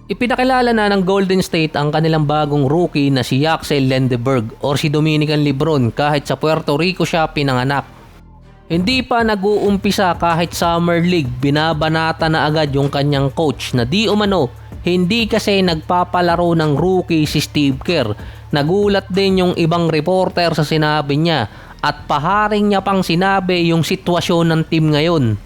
Ipinakilala na ng Golden State ang kanilang bagong rookie na si Axel Lendeberg or si Dominican Lebron kahit sa Puerto Rico siya pinanganak. Hindi pa nag-uumpisa kahit Summer League, binabanata na agad yung kanyang coach na di umano hindi kasi nagpapalaro ng rookie si Steve Kerr. Nagulat din yung ibang reporter sa sinabi niya at paharing niya pang sinabi yung sitwasyon ng team ngayon.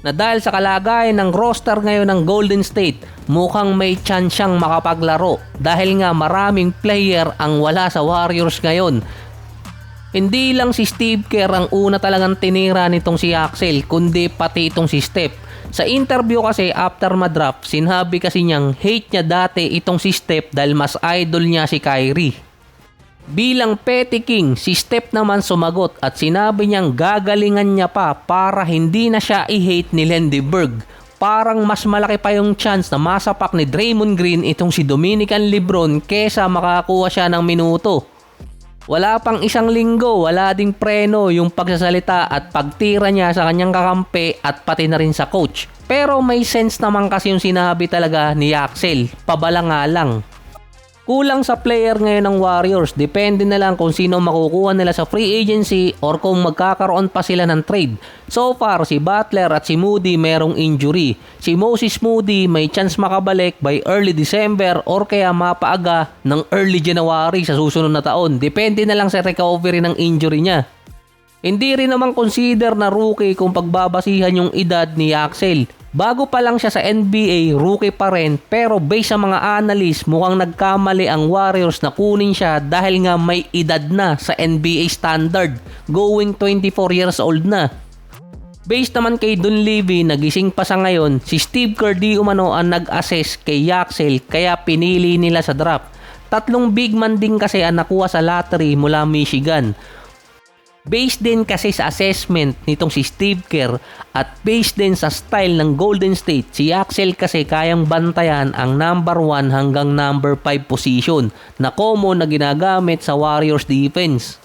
Na dahil sa kalagayan ng roster ngayon ng Golden State, mukhang may chance siyang makapaglaro dahil nga maraming player ang wala sa Warriors ngayon. Hindi lang si Steve Kerr ang una talagang tinira nitong si Axel, kundi pati itong si Steph. Sa interview kasi after madraft, sinabi kasi niyang hate niya dati itong si Steph dahil mas idol niya si Kyrie. Bilang petty king, si Steph naman sumagot at sinabi niyang gagalingan niya pa para hindi na siya i-hate ni Lendeberg. Parang mas malaki pa yung chance na masapak ni Draymond Green itong si Dominican Lebron kesa makakuha siya ng minuto. Wala pang isang linggo, wala ding preno yung pagsasalita at pagtira niya sa kanyang kakampi at pati na rin sa coach. Pero may sense naman kasi yung sinabi talaga ni Axel, pabala nga lang. Kulang sa player ngayon ng Warriors, depende na lang kung sino makukuha nila sa free agency or kung magkakaroon pa sila ng trade. So far, si Butler at si Moody merong injury. Si Moses Moody may chance makabalik by early December or kaya mapaaga ng early January sa susunod na taon. Depende na lang sa recovery ng injury niya. Hindi rin naman consider na rookie kung pagbabasihan yung edad ni Axel. Bago pa lang siya sa NBA, rookie pa rin, pero based sa mga analyst, mukhang nagkamali ang Warriors na kunin siya dahil nga may edad na sa NBA standard, going 24 years old na. Based naman kay Dunleavy, nagising pa sa ngayon, si Steve Kerr di umano ang nag-assess kay Axel kaya pinili nila sa draft. 3 big man din kasi ang nakuha sa lottery mula Michigan. Based din kasi sa assessment nitong si Steve Kerr at based din sa style ng Golden State, si Axel kasi kayang bantayan ang number 1 hanggang number 5 position na common na ginagamit sa Warriors defense.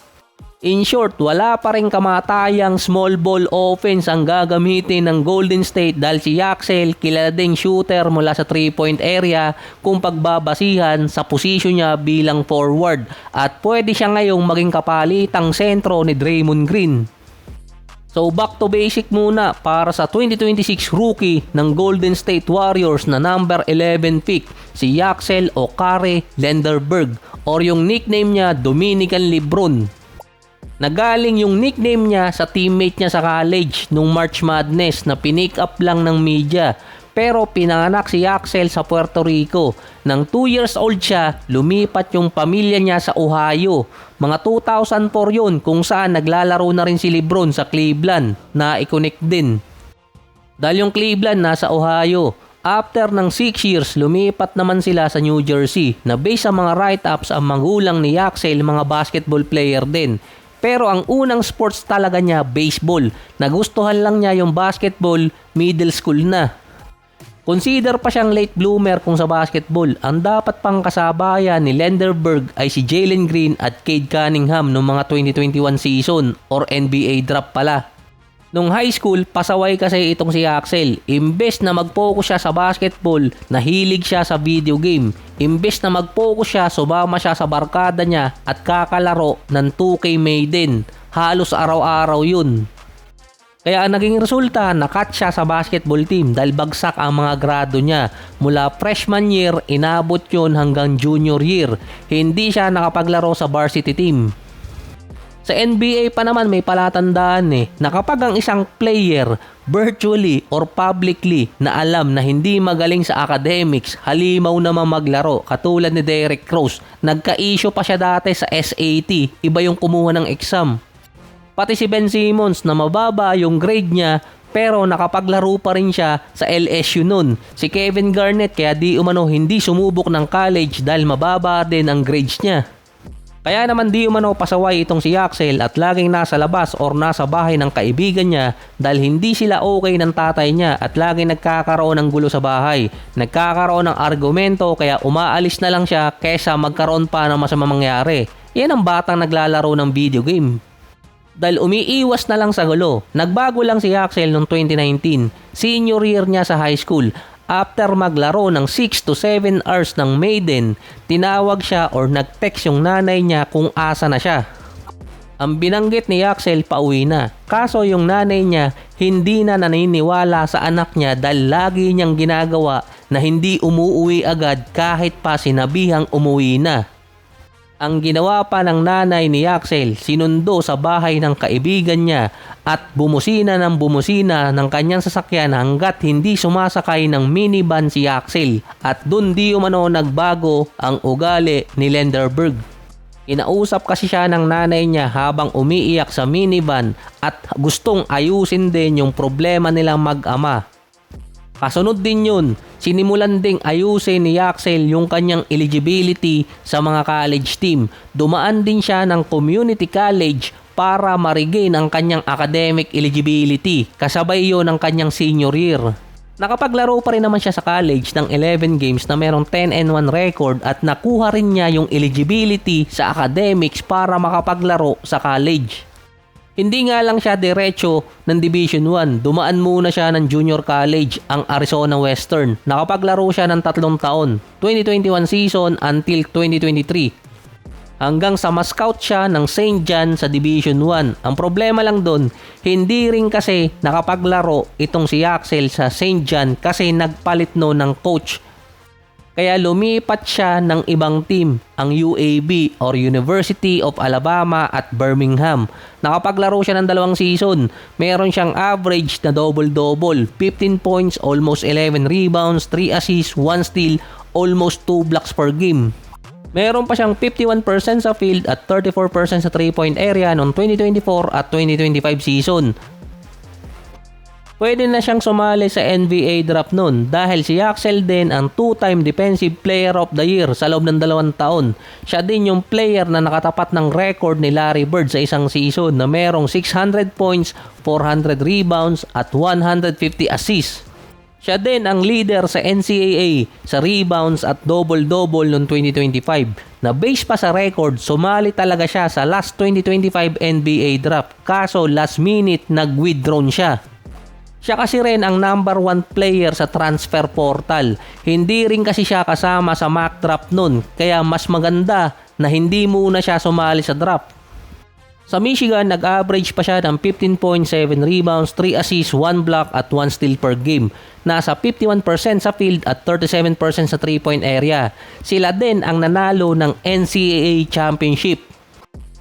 In short, wala pa rin kamatayang small ball offense ang gagamitin ng Golden State dahil si Axel kilala ding shooter mula sa 3-point area kung pagbabasihan sa posisyon niya bilang forward at pwede siya ngayong maging kapalitang sentro ni Draymond Green. So back to basic muna para sa 2026 rookie ng Golden State Warriors na number 11 pick, si Axel Okare Lendeberg or yung nickname niya Dominican Lebron. Nagaling yung nickname niya sa teammate niya sa college nung March Madness na pinick up lang ng media. Pero pinanganak si Axel sa Puerto Rico. Nang 2 years old siya, lumipat yung pamilya niya sa Ohio. Mga 2004 yun kung saan naglalaro na rin si Lebron sa Cleveland na i-connect din. Dahil yung Cleveland nasa Ohio. After ng 6 years, lumipat naman sila sa New Jersey na based sa mga write-ups ang magulang ni Axel mga basketball player din. Pero ang unang sports talaga niya, baseball. Nagustuhan lang niya yung basketball, middle school na. Consider pa siyang late bloomer kung sa basketball. Ang dapat pang kasabayan ni Lendeberg ay si Jalen Green at Cade Cunningham noong mga 2021 season or NBA draft pala. Nung high school, pasaway kasi itong si Axel. Imbes na mag-focus siya sa basketball, nahilig siya sa video game. Imbes na mag-focus siya, sumama siya sa barkada niya at kakalaro ng 2K Maiden. Halos araw-araw yun. Kaya ang naging resulta, nakat siya sa basketball team dahil bagsak ang mga grado niya. Mula freshman year, inabot yun hanggang junior year. Hindi siya nakapaglaro sa varsity team. Sa NBA pa naman may palatandaan na kapag ang isang player virtually or publicly na alam na hindi magaling sa academics, halimaw naman maglaro katulad ni Derrick Rose. Nagka-issue pa siya dati sa SAT, iba yung kumuha ng exam. Pati si Ben Simmons na mababa yung grade niya pero nakapaglaro pa rin siya sa LSU nun. Si Kevin Garnett kaya di umano hindi sumubok ng college dahil mababa din ang grades niya. Kaya naman di umano pasaway itong si Axel at laging nasa labas or nasa bahay ng kaibigan niya dahil hindi sila okay ng tatay niya at laging nagkakaroon ng gulo sa bahay. Nagkakaroon ng argumento kaya umaalis na lang siya kesa magkaroon pa ng masamang mangyari. Yan ang batang naglalaro ng video game. Dahil umiiwas na lang sa gulo. Nagbago lang si Axel noong 2019, senior year niya sa high school. After maglaro ng 6 to 7 hours ng maiden, tinawag siya or nag-text yung nanay niya kung asa na siya. Ang binanggit ni Yaxel pauwi na. Kaso yung nanay niya hindi na naniniwala sa anak niya dahil lagi niyang ginagawa na hindi umuwi agad kahit pa sinabihang umuwi na. Ang ginawa pa ng nanay ni Yaxel, sinundo sa bahay ng kaibigan niya at bumusina ng kanyang sasakyan hanggat hindi sumasakay ng minivan si Yaxel at dun di umano nagbago ang ugali ni Lindeberg. Inausap kasi siya ng nanay niya habang umiiyak sa minivan at gustong ayusin din yung problema nilang mag-ama. Kasunod din yun, sinimulan ding ayusin ni Yaxel yung kanyang eligibility sa mga college team. Dumaan din siya ng community college para ma-regain ang kanyang academic eligibility. Kasabay yun ng kanyang senior year. Nakapaglaro pa rin naman siya sa college ng 11 games na merong 10-1 record at nakuha rin niya yung eligibility sa academics para makapaglaro sa college. Hindi nga lang siya diretso ng Division 1, dumaan muna siya ng junior college, ang Arizona Western. Nakapaglaro siya ng 3 taon, 2021 season until 2023. Hanggang sa ma-scout siya ng St. John sa Division 1. Ang problema lang doon, hindi rin kasi nakapaglaro itong si Yaxel sa St. John kasi nagpalit no ng coach. Kaya lumipat siya ng ibang team, ang UAB or University of Alabama at Birmingham. Nakapaglaro siya ng 2 season. Meron siyang average na double-double, 15 points, almost 11 rebounds, 3 assists, 1 steal, almost 2 blocks per game. Meron pa siyang 51% sa field at 34% sa 3-point area noong 2024 at 2025 season. Pwede na siyang sumali sa NBA draft noon dahil si Yaxel din ang 2-time Defensive Player of the Year sa loob ng 2 taon. Siya din yung player na nakatapat ng record ni Larry Bird sa isang season na merong 600 points, 400 rebounds at 150 assists. Siya din ang leader sa NCAA sa rebounds at double-double noong 2025. Na base pa sa record, sumali talaga siya sa last 2025 NBA draft. Kaso last minute nag-withdrawn siya. Siya kasi rin ang number 1 player sa transfer portal. Hindi rin kasi siya kasama sa mock draft noon. Kaya mas maganda na hindi muna siya sumali sa draft. Sa Michigan, nag-average pa siya ng 15.7 rebounds, 3 assists, 1 block at 1 steal per game. Nasa 51% sa field at 37% sa 3-point area. Sila din ang nanalo ng NCAA Championship.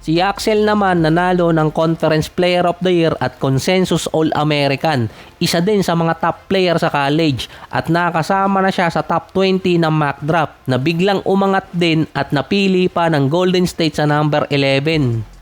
Si Yaxel naman nanalo ng Conference Player of the Year at Consensus All-American. Isa din sa mga top player sa college at nakasama na siya sa top 20 ng mock draft na biglang umangat din at napili pa ng Golden State sa number 11.